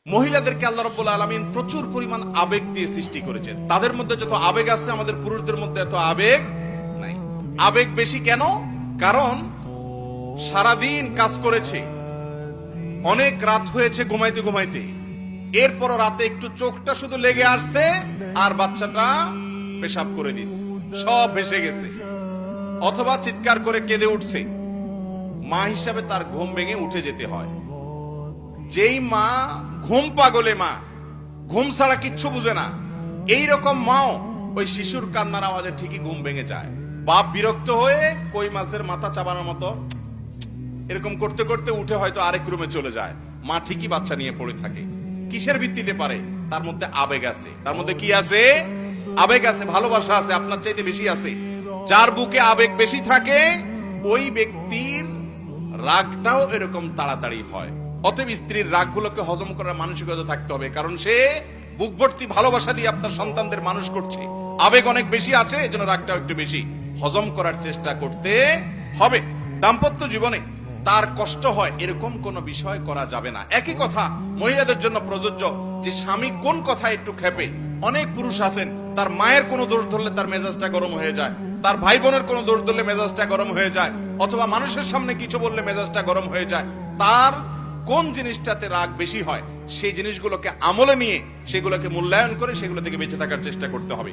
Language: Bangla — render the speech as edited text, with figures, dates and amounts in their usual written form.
মহিলাদেরকে আল্লাহ রাব্বুল আলামিন প্রচুর পরিমাণ আবেগ দিয়ে সৃষ্টি করেছেন। তাদের মধ্যে যত আবেগ আছে আমাদের পুরুষদের মধ্যে এত আবেগ নাই। আবেগ বেশি কেন? কারণ সারাদিন কাজ করেছে, অনেক রাত হয়েছে ঘুমাইতে ঘুমাইতে, এরপর রাতে একটু চোখটা শুধু লেগে আসছে আর বাচ্চাটা পেশাব করে দিস, সব ভেসে গেছে, অথবা চিৎকার করে কেঁদে উঠছে। মা হিসাবে তার ঘুম ভেঙে উঠে যেতে হয়। যেই মা ঘুম পাগলে মা, ঘুম ছাড়া কিচ্ছু বুঝে না, এই রকম মাও ওই শিশুর কান্নার আওয়াজে ঠিকই ঘুম ভেঙে যায়। বাপ বিরক্ত হয়ে কই মাছের মাথা চাবানোর মতো এরকম করতে করতে উঠে হয়তো আরেক রুমে চলে যায়, মা ঠিকই বাচ্চা নিয়ে পড়ে থাকে। কিসের ভিত্তিতে পারে? তার মধ্যে আবেগ আছে। তার মধ্যে কি আছে? আবেগ আছে, ভালোবাসা আছে, আপনার চাইতে বেশি আছে। যার বুকে আবেগ বেশি থাকে ওই ব্যক্তির রাগটাও এরকম তাড়াতাড়ি হয়। অতএব স্ত্রীর রাগগুলোকে হজম করার মানসিকতা থাকতে হবে, কারণ সে বুক ভর্তি ভালোবাসা দিয়ে আপনার সন্তানদের মানুষ করছে। আবেগ অনেক বেশি আছে, এজন্য রাগটাও একটু বেশি। হজম করার চেষ্টা করতে হবে। দাম্পত্য জীবনে তার কষ্ট হয় এরকম কোন বিষয় করা যাবে না। একই কথা মহিলাদের জন্য প্রযোজ্য, যে স্বামী কোন কথা একটু খেপে। অনেক পুরুষ আছেন তার মায়ের কোনো দোষ ধরলে তার মেজাজটা গরম হয়ে যায়, তার ভাই বোনের কোনো দোষ ধরলে মেজাজটা গরম হয়ে যায়, অথবা মানুষের সামনে কিছু বললে মেজাজটা গরম হয়ে যায়। তার কোন জিনিসটাতে রাগ বেশি হয় সেই জিনিসগুলোকে আমলে নিয়ে সেগুলোকে মূল্যায়ন করে সেগুলো থেকে বেঁচে থাকার চেষ্টা করতে হবে।